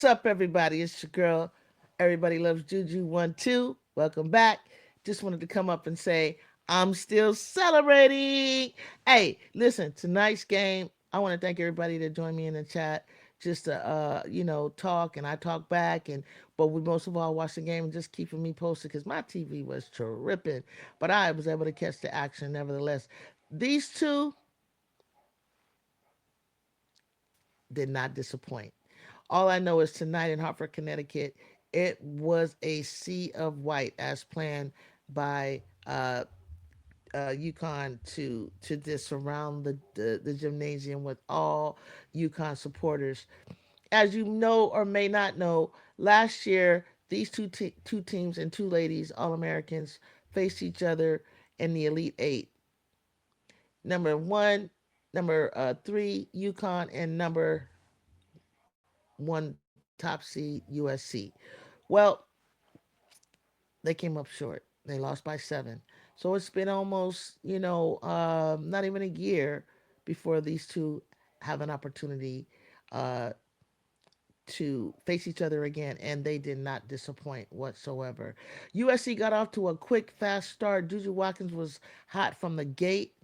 What's up, everybody? It's your girl. Everybody loves Juju 12. Welcome back. Just wanted to come up and say I'm still celebrating. Hey, listen, tonight's game. I want to thank everybody that joined me in the chat just to talk and I talk back but we most of all watch the game and just keeping me posted because my TV was tripping, but I was able to catch the action nevertheless. These two did not disappoint. All I know is tonight in Hartford, Connecticut, it was a sea of white as planned by Uconn to just surround the gymnasium with all Uconn supporters. As you know or may not know, last year these two teams and two ladies, All Americans, faced each other in the Elite Eight. Number one, number three, Uconn, and number one top seed USC. Well, they came up short. They lost by 7. So it's been almost, not even a year before these two have an opportunity uh, to face each other again, and they did not disappoint whatsoever. USC got off to a quick, fast start. Juju Watkins was hot from the gate.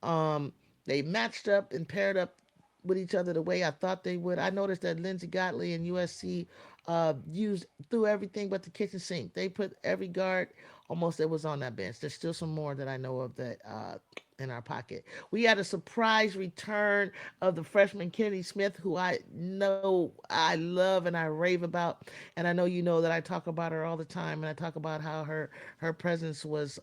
Um, they matched up and paired up with each other the way I thought they would. I noticed that Lindsey Gottlieb and USC used threw everything but the kitchen sink. They put every guard almost that was on that bench. There's still some more that I know of that in our pocket. We had a surprise return of the freshman Kennedy Smith, who I know I love and I rave about, and I know you know that I talk about her all the time, and I talk about how her presence was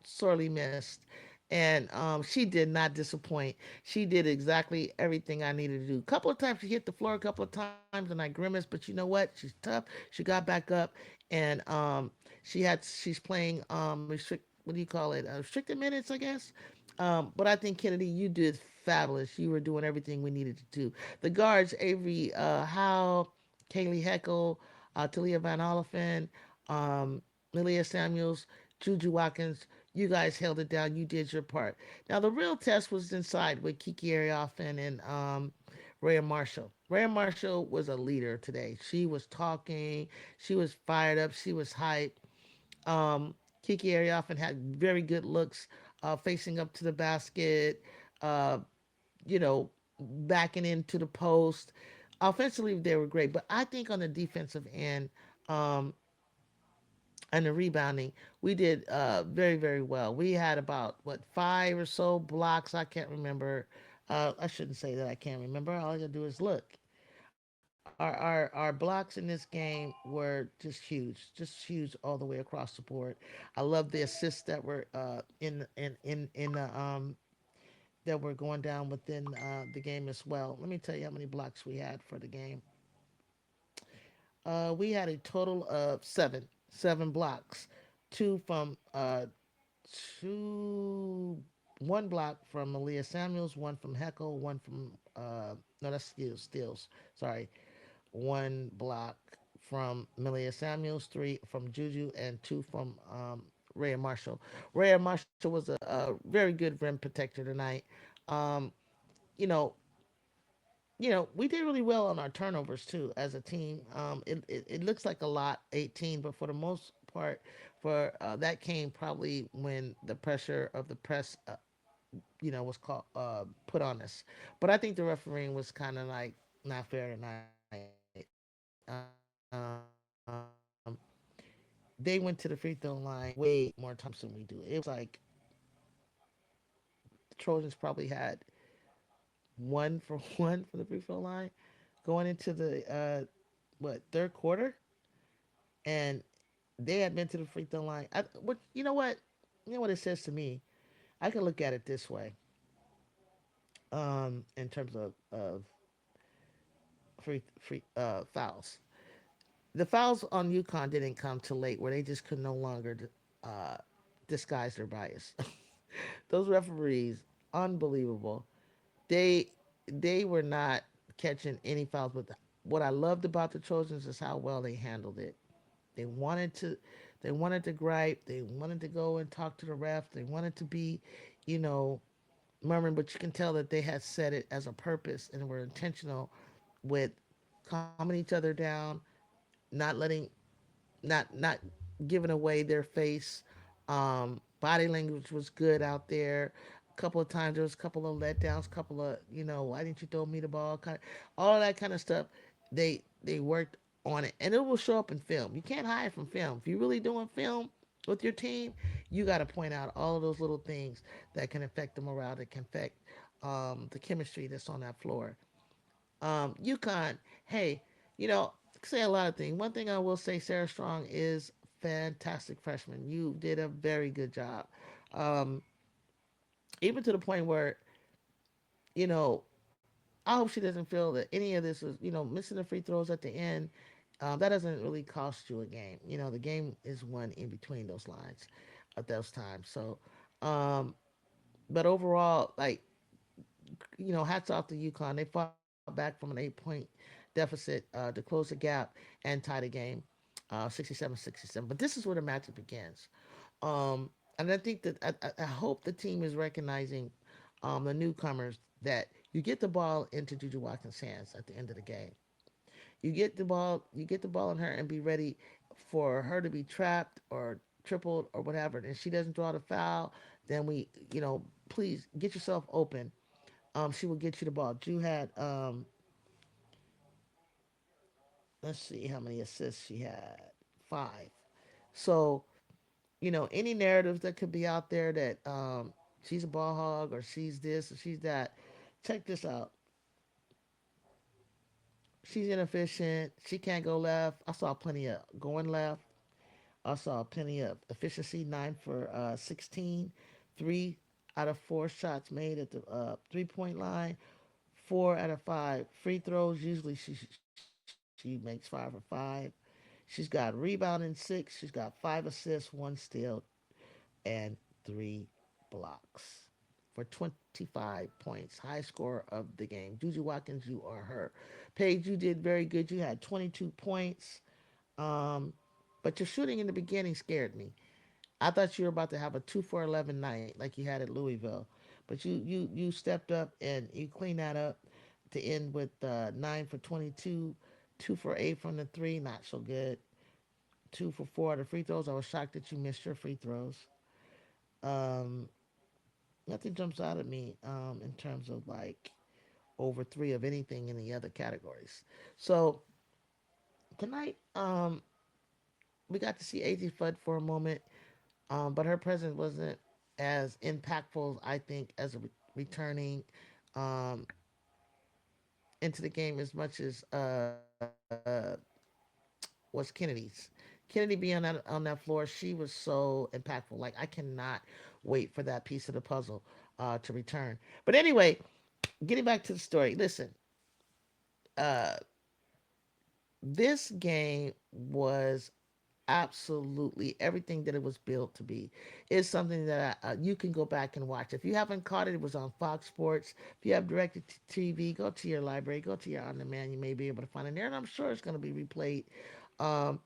sorely missed. And she did not disappoint. She did exactly everything I needed to do. A couple of times she hit the floor, a couple of times, and I grimaced. But you know what? She's tough. She got back up, and she's playing what do you call it? Restricted minutes, I guess. But I think Kennedy, you did fabulous. You were doing everything we needed to do. The guards, Avery Howe, Kaylee Heckel, Talia Van Oliphant, Lilia Samuels, Juju Watkins, you guys held it down. You did your part. Now the real test was inside with Kiki Arioffen and Rhea Marshall. Rhea Marshall was a leader today. She was talking. She was fired up. She was hyped. Kiki Arioffen had very good looks, facing up to the basket. Uh, you know, backing into the post. Offensively, they were great, but I think on the defensive end, um, and the rebounding, we did very, very well. We had about what 5 or so blocks. I can't remember. I shouldn't say that I can't remember. All I gotta do is look. Our blocks in this game were just huge all the way across the board. I love the assists that were in the that were going down within the game as well. Let me tell you how many blocks we had for the game. We had a total of seven blocks, two from two, one block from Malia Samuels, one from Heckle, one from no, that's Steels. Sorry, one block from Malia Samuels, three from Juju, and two from Rhea Marshall. Rhea Marshall was a very good rim protector tonight. Um, you know, we did really well on our turnovers too as a team. It looks like a lot, 18, but for the most part, for that came probably when the pressure of the press, was called put on us. But I think the refereeing was kind of like not fair tonight. They went to the free throw line way more times than we do. It was like the Trojans probably had one for one for the free throw line going into the what, third quarter, and they had been to the free throw line. What you know what, you know what it says to me. I can look at it this way, in terms of free fouls. The fouls on UConn didn't come too late, where they just could no longer uh, disguise their bias. Those referees, unbelievable. They they were not catching any fouls. But what I loved about the Trojans is how well they handled it. They wanted to they wanted to gripe. They wanted to go and talk to the ref. They wanted to be, you know, murmuring. But you can tell that they had set it as a purpose and were intentional with calming each other down, not letting not giving away their face. Body language was good out there. A couple of times there was a couple of letdowns, couple of, why didn't you throw me the ball? Kind of all that kind of stuff. They worked on it, and it will show up in film. You can't hide from film. If you're really doing film with your team, you got to point out all of those little things that can affect the morale, that can affect the chemistry that's on that floor. UConn, hey, say a lot of things. One thing I will say, Sarah Strong is fantastic freshman. You did a very good job. Um, Even to the point where, you know, I hope she doesn't feel that any of this is, missing the free throws at the end. That doesn't really cost you a game. The game is won in between those lines at those times. So, um, but overall, like, hats off to UConn. They fought back from an 8 point deficit to close the gap and tie the game 67-67. But this is where the magic begins. And I think that I hope the team is recognizing the newcomers, that you get the ball into Juju Watkins' hands at the end of the game. You get the ball in her and be ready for her to be trapped or tripled or whatever. And she doesn't draw the foul, then please get yourself open. She will get you the ball. Drew had, let's see how many assists she had. 5. So, any narratives that could be out there that she's a ball hog or she's this or she's that, check this out. She's inefficient. She can't go left. I saw plenty of going left. I saw plenty of efficiency, 9 for 16. 3 out of 4 shots made at the 3 point line. 4 out of 5 free throws. Usually she makes 5 for 5. She's got rebounding 6. She's got 5 assists, 1 steal, and 3 blocks for 25 points. High score of the game. Juju Watkins, you are her. Paige, you did very good. You had 22 points. Um, but your shooting in the beginning scared me. I thought you were about to have a 2 for 11 night like you had at Louisville, but you stepped up and you cleaned that up to end with 9 for 22, 2 for 8 from the three, not so good. 2 for 4 of the free throws. I was shocked that you missed your free throws. Um, Nothing jumps out at me in terms of like over 3 of anything in the other categories. So tonight, we got to see AJ Fudd for a moment, but her presence wasn't as impactful, I think, as a returning um, into the game as much as was Kennedy's. Kennedy being on that floor, she was so impactful. Like, I cannot wait for that piece of the puzzle to return. But anyway, getting back to the story, listen, uh, this game was absolutely everything that it was built to be. It's something that you can go back and watch. If you haven't caught it, it was on Fox Sports. If you have directed TV, go to your library, go to your on demand. You may be able to find it there, and I'm sure it's going to be replayed um,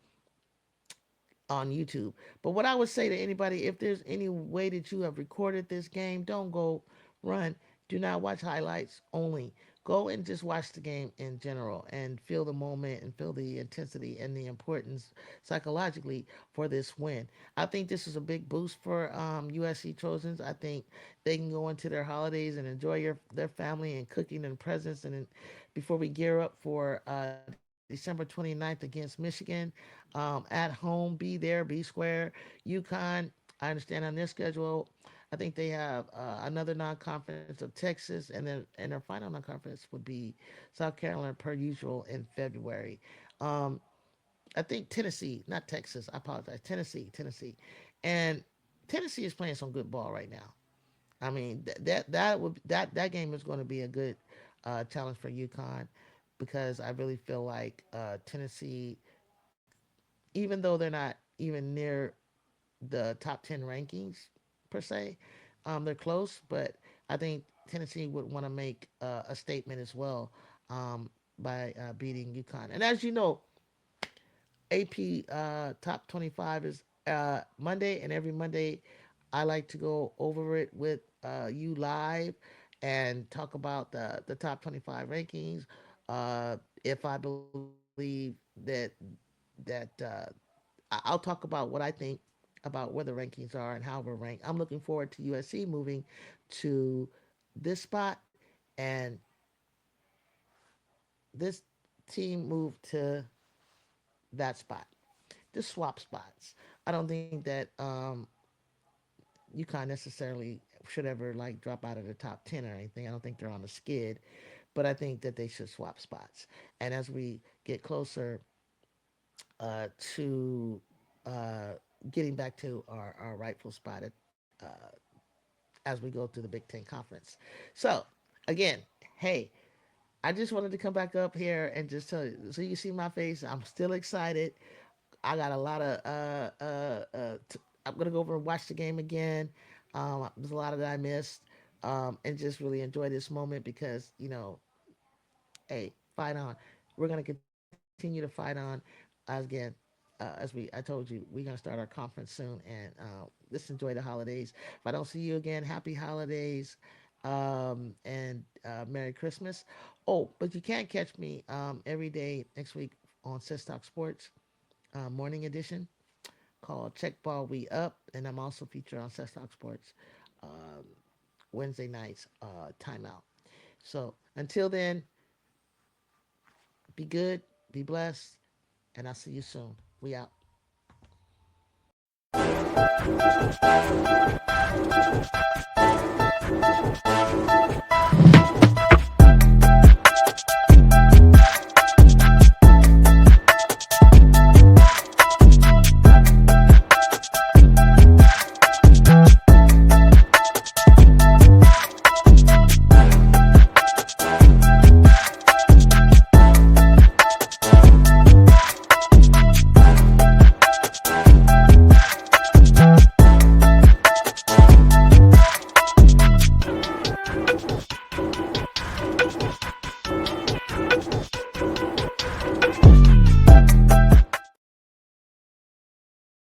on YouTube. But what I would say to anybody, if there's any way that you have recorded this game, don't go run. Do not watch highlights only. Go and just watch the game in general and feel the moment and feel the intensity and the importance psychologically for this win. I think this is a big boost for USC Trojans. I think they can go into their holidays and enjoy their family and cooking and presents, and before we gear up for December 29th against Michigan. At home, be there, be square. UConn, I understand on their schedule, I think they have another non-conference of Texas, and then and their final non-conference would be South Carolina per usual in February. Um, I think Tennessee, not Texas. I apologize. Tennessee, and Tennessee is playing some good ball right now. I mean that game is going to be a good challenge for UConn because I really feel like Tennessee, even though they're not even near the top 10 rankings per se, they're close, but I think Tennessee would want to make a statement as well by beating UConn. And as you know, AP top 25 is Monday, and every Monday I like to go over it with you live and talk about the top 25 rankings. If I believe that I'll talk about what I think about where the rankings are and how we're ranked. I'm looking forward to USC moving to this spot and this team moved to that spot. Just swap spots. I don't think that UConn necessarily should ever like drop out of the top 10 or anything. I don't think they're on the skid, but I think that they should swap spots. And as we get closer to uh, getting back to our rightful spot as we go through the Big Ten Conference. So, again, hey, I just wanted to come back up here and just tell you so you see my face. I'm still excited. I got a lot of I'm gonna go over and watch the game again. There's a lot that I missed, and just really enjoy this moment because hey, fight on. We're gonna continue to fight on. Again, as I told you, we're gonna start our conference soon, and let's enjoy the holidays. If I don't see you again, happy holidays, and Merry Christmas. Oh, but you can catch me every day next week on Set Stock Sports morning edition called Check Ball We Up, and I'm also featured on Set Stock Sports um, Wednesday nights timeout. So until then, be good, be blessed, and I'll see you soon. We out.